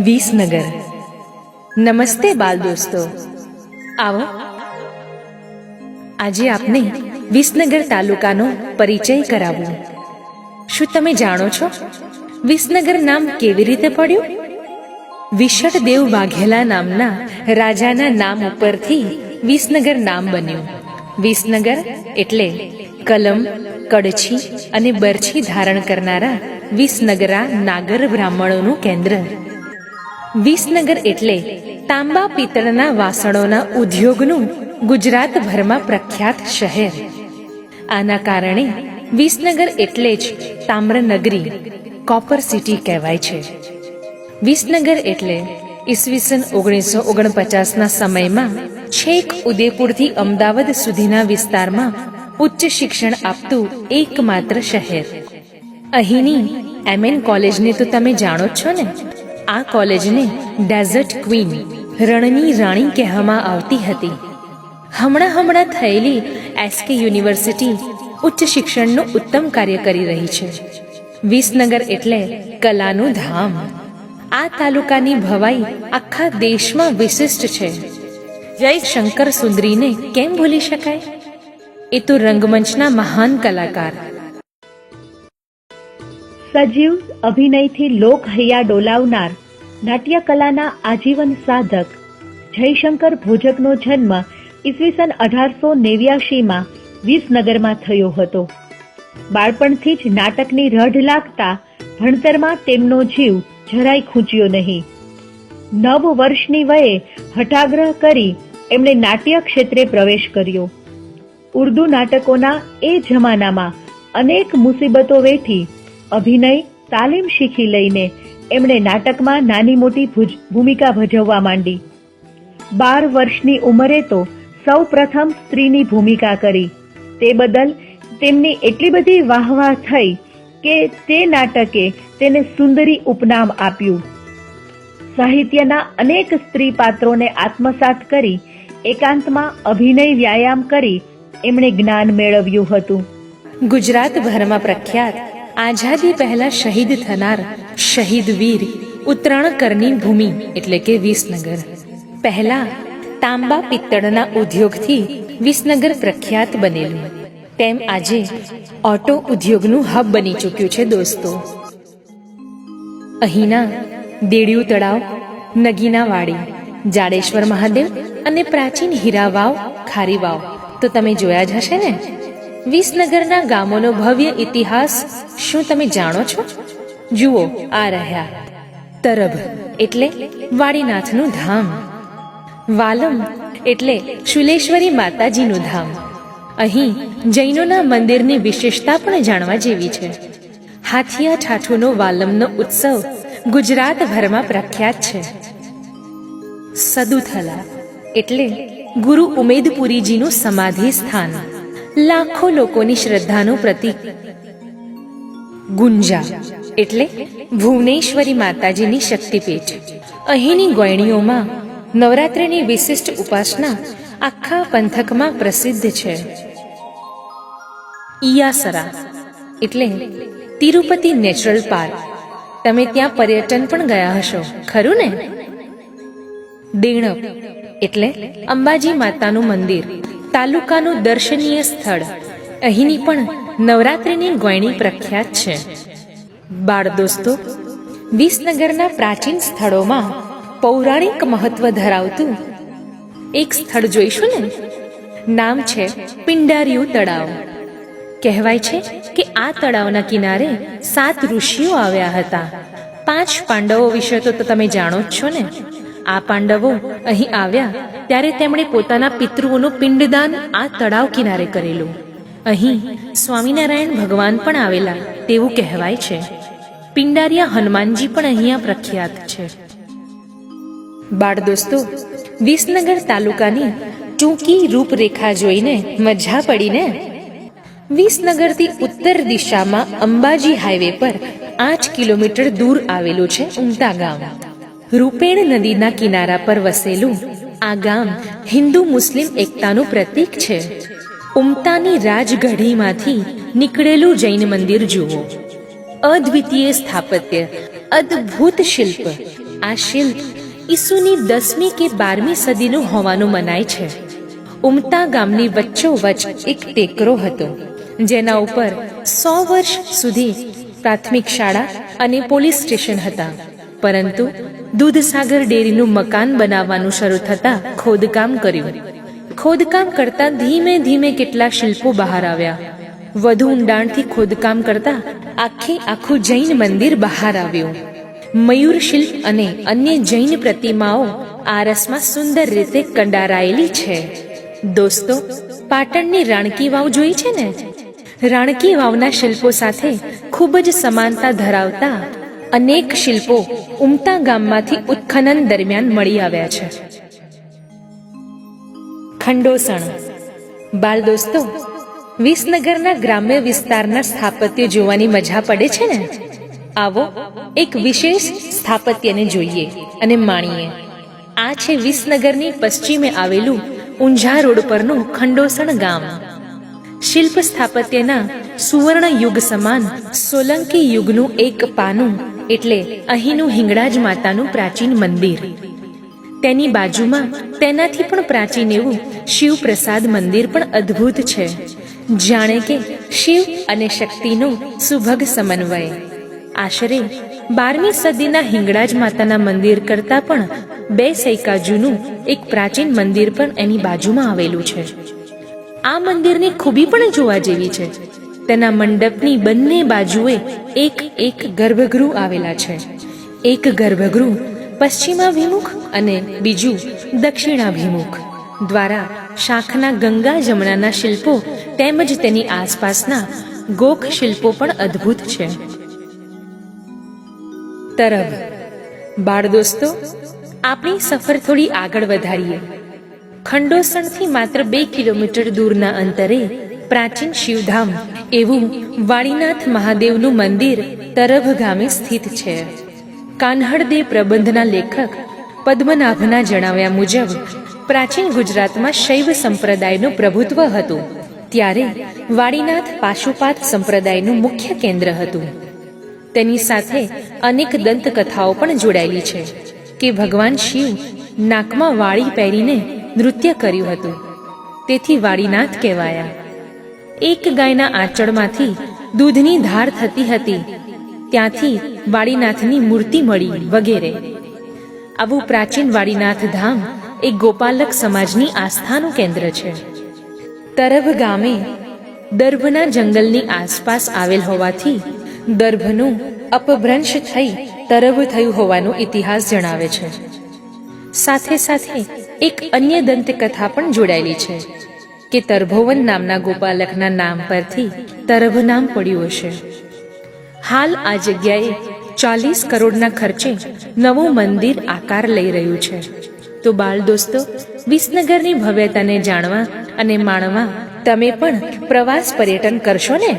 વિસનગર। નમસ્તે બાલ દોસ્તો, આવો આજે આપને વિસનગર તાલુકાનો પરિચય કરાવું। શું તમે જાણો છો વિસનગર નામ કેવી રીતે પડ્યું? વિશળદેવ વાઘેલા નામના રાજાના નામ ઉપરથી વિસનગર નામ બન્યું। વિસનગર એટલે કલમ, કડછી અને બરછી ધારણ કરનારા વિસનગરા નાગર બ્રાહ્મણોનું કેન્દ્ર। વિસનગર એટલે તાંબા પિત્તળના વાસણોના ઉદ્યોગનું ગુજરાતભરમાં પ્રખ્યાત શહેર। આના કારણે વિસનગર એટલે જ તામ્રનગરી, કોપર સિટી કહેવાય છે। વિસનગર એટલે ઈસવીસન 1949ના સમયમાં છેક ઉદયપુરથી અમદાવાદ સુધીના વિસ્તારમાં ઉચ્ચ શિક્ષણ આપતું એકમાત્ર શહેર। અહીંની MN કોલેજને તો તમે જાણો જ છો ને। આ કોલેજને ડેઝર્ટ ક્વીન, રણની રાણી કહેવામાં આવતી હતી। હમણાં થયેલી SK યુનિવર્સિટી ઉચ્ચ શિક્ષણનું ઉત્તમ કાર્ય કરી રહી છે। વિસનગર એટલે કલાનું ધામ। આ તાલુકાની ભવાઈ આખા દેશમાં વિશિષ્ટ છે। જય શંકર સુંદરીને કેમ ભૂલી શકાય? એ તો રંગમંચના મહાન કલાકાર। સજીવ અભિનયથી લોકહૈયા ડોલાવનાર નાટ્ય કલાના આજીવન સાધક જયશંકર ભોજકનો જન્મ ઈસવીસન 1889માં વિસનગરમાં થયો હતો। બાળપણથી જ નાટકની રઢ લાગતા ભણતરમાં તેમનો જીવ જરાય ખૂંચ્યો નહીં। 9 વર્ષની વયે હઠાગ્રહ કરી એમણે નાટ્ય ક્ષેત્રે પ્રવેશ કર્યો। ઉર્દુ નાટકોના એ જમાનામાં અનેક મુસીબતો વેઠી અભિનય તાલીમ શીખી લઈને એમણે નાટકમાં નાની મોટી ભૂમિકા ભજવવા માંડી। 12 વર્ષની ઉંમરે તો સૌ પ્રથમ સ્ત્રીની ભૂમિકા કરી। તે બદલ તેમની એટલી બધી વાહવાહ થઈ કે તે નાટકે તેને સુંદરી ઉપનામ આપ્યું। સાહિત્યના અનેક સ્ત્રી પાત્રોને આત્મસાત કરી એકાંતમાં અભિનય વ્યાયામ કરી એમણે જ્ઞાન મેળવ્યું હતું। ગુજરાતભરમાં પ્રખ્યાત આઝાદી પહેલા શહીદ થનાર શહીદ વીર ઉત્તરાણકરની ભૂમિ એટલે કે વિસનગર। પહેલા તાંબા પિત્તળના ઉદ્યોગથી વિસનગર પ્રખ્યાત બનેલું, તેમ આજે ઓટો ઉદ્યોગનું હબ બની ચૂક્યું છે દોસ્તો। અહીંના દેડિયું તળાવ, નગીના વાડી, જાડેશ્વર મહાદેવ અને પ્રાચીન હીરા વાવ, ખારી વાવ તો તમે જોયા જ હશે ને। વિસનગરના ગામોનો ભવ્ય ઇતિહાસ શું તમે જાણો છો? જુઓ, આ રહ્યા તરભ એટલે વાડીનાથનું ધામ, વાલમ એટલે શુલેશ્વરી માતાજીનું ધામ। અહીં જૈનોના મંદિરની વિશેષતા પણ જાણવા જેવી છે। હાથિયા ઠાઠુનો વાલમનો ઉત્સવ ગુજરાતભરમાં પ્રખ્યાત છે। સદુથલા એટલે ગુરુ ઉમેદપુરીજીનું સમાધિ સ્થાન, લાખો લોકોની શ્રદ્ધાનું પ્રતીક। ગુંજા એટલે ભુવનેશ્વરી માતાજીની શક્તિપીઠ। અહીંની ગોયણીઓમાં નવરાત્રિની વિશિષ્ટ ઉપાસના આખા પંથકમાં પ્રસિદ્ધ છે। ઈયાસરા એટલે તિરુપતિ નેચરલ પાર્ક, તમે ત્યાં પર્યટન પણ ગયા હશો, ખરું ને? દેણપ એટલે અંબાજી માતાનું મંદિર, તાલુકાનું દર્શનીય સ્થળ। અહીંની પણ નવરાત્રિની ગોયણી પ્રખ્યાત છે। બાળ દોસ્તો, વિસનગરના પ્રાચીન સ્થળોમાં પૌરાણિક મહત્વ ધરાવતું એક સ્થળ જોઈશું ને। નામ છે પિંડારિયું તળાવ। કહેવાય છે કે આ તળાવના કિનારે 7 ઋષિઓ આવ્યા હતા। 5 પાંડવો વિશે તો તમે જાણો જ છો ને। આ પાંડવો અહીં આવ્યા ત્યારે તેમણે પોતાના પિતૃઓનું પિંડદાન આ તળાવ કિનારે કરેલું। અહીં સ્વામિનારાયણ ભગવાન પણ આવેલા તેવું કહેવાય છે। પિંડારિયા હનુમાનજી પણ અહીંયા પ્રખ્યાત છે। બાળ દોસ્તો, વિસનગર તાલુકાની ટૂંકી રૂપરેખા જોઈને મજા પડી ને? વિસનગરથી ઉત્તર દિશામાં અંબાજી હાઈવે પર 8 કિલોમીટર દૂર આવેલું છે ઉમતા ગામ। રૂપેણ નદીના કિનારા પર વસેલું આ ગામ હિન્દુ મુસ્લિમ એકતાનું પ્રતીક છે। ઉમતાની રાજગઢીમાંથી નીકળેલું જૈન મંદિર જુઓ। અદ્વિતીય સ્થાપત્ય, અદ્ભુત શિલ્પ, આ શિલ્પ ઈસુની 10મી કે 12મી સદીનું હોવાનું મનાય છે. ઉમતા ગામની વચ્ચોવચ એક ટેકરો હતો, જેના ઉપર 100 વર્ષ સુધી પ્રાથમિક શાળા અને પોલીસ સ્ટેશન હતા. પરંતુ દૂધસાગર ડેરીનું મકાન બનાવવાનું શરૂ થતાં ખોદકામ કર્યું. ખોદકામ કરતા ધીમે ધીમે કેટલા શિલ્પો બહાર આવ્યા. વધુ ઊંડાણથી ખોદકામ કરતા આખું જૈન મંદિર બહાર આવ્યું. મયુર શિલ્પ અને અન્ય જૈન પ્રતિમાઓ આરસમાં સુંદર રીતે કંડારાયેલી છે. દોસ્તો, પાટણની રાણકી વાવ જોઈ છે ને? રાણકી વાવના શિલ્પો સાથે ખૂબ જ સમાનતા ધરાવતા અનેક શિલ્પો ઉમતા ગામમાંથી ઉત્ખનન દરમિયાન મળી આવ્યા છે. ખંડોસણ. બાલ દોસ્તો, વિસનગરના ગ્રામ્ય વિસ્તારના સ્થાપત્ય જોવાની મજા પડે છે ને? આવો એક વિશેષ સ્થાપત્યને જોઈએ અને માણીએ. આ છે વિસનગરની પશ્ચિમે આવેલું ઊંઝા રોડ પરનું ખંડોસણ ગામ. શિલ્પ સ્થાપત્યના સુવર્ણ યુગ સમાન સોલંકી યુગનું એક પાનું એટલે અહીંનું હિંગળાજ માતાનું પ્રાચીન મંદિર. તેની બાજુમાં તેનાથી પણ પ્રાચીન એવું શિવપ્રસાદ મંદિર પણ અદ્ભુત છે, જાણે કે શિવ અને શક્તિનો સુભગ સમન્વય. આશરે 12મી સદીના હિંગળાજ માતાના મંદિર કરતાં પણ 2 સૈકા જૂનું એક પ્રાચીન મંદિર પણ એની બાજુમાં આવેલું છે. આ મંદિરની ખૂબી પણ જોવા જેવી છે. તેના મંડપની બંને બાજુએ એક ગર્ભગૃહ આવેલા છે. એક ગર્ભગૃહ પશ્ચિમાભિમુખ અને બીજું દક્ષિણાભિમુખ. દ્વારા શાખના ગંગા જમનાના શિલ્પો તેમજ તેની આસપાસના ગોખ શિલ્પો પણ અદ્ભુત છે. તરભ. બાળ દોસ્તો, આપણી સફર થોડી આગળ વધારીએ. ખંડોસણથી માત્ર 2 કિલોમીટર દૂરના અંતરે પ્રાચીન શિવધામ એવું વાળીનાથ મહાદેવનું મંદિર તરભ ગામે સ્થિત છે. કાન્હડદેવ પ્રબંધના લેખક પદ્મનાભના જણાવ્યા મુજબ પ્રાચીન ગુજરાતમાં શૈવ સંપ્રદાયનું પ્રભુત્વ હતું, ત્યારે વાળીનાથ પાશુપાત સંપ્રદાયનું મુખ્ય કેન્દ્ર હતું. તેની સાથે અનેક દંતકથાઓ પણ જોડાયેલી છે કે ભગવાન શિવ નાકમાં વાળી પહેરીને નૃત્ય કર્યું હતું, તેથી વાળીનાથ કહેવાયા. એક ગાયના આંચળમાંથી દૂધની ધાર થતી હતી, ત્યાંથી વાળીનાથની મૂર્તિ મળી વગેરે. આવું પ્રાચીન વાળીનાથ ધામ એક ગોપાલક સમાજની આસ્થાનું કેન્દ્ર છે. તરભ ગામે દર્ભના જંગલની આસપાસ આવેલ હોવાથી દર્ભનું અપભ્રંશ થઈ તરભ થયું હોવાનો ઇતિહાસ જણાવે છે. સાથે સાથે એક અન્ય દંતકથા પણ જોડાયેલી છે કે તરભોવન નામના ગોપાલકના નામ પરથી તરભ નામ પડ્યું હશે. હાલ આ જગ્યાએ 40 કરોડના ખર્ચે નવું મંદિર આકાર લઈ રહ્યું છે. તો બાળ દોસ્તો, વિસનગરની ભવ્યતાને જાણવા અને માણવા તમે પણ પ્રવાસ પર્યટન કરશો ને?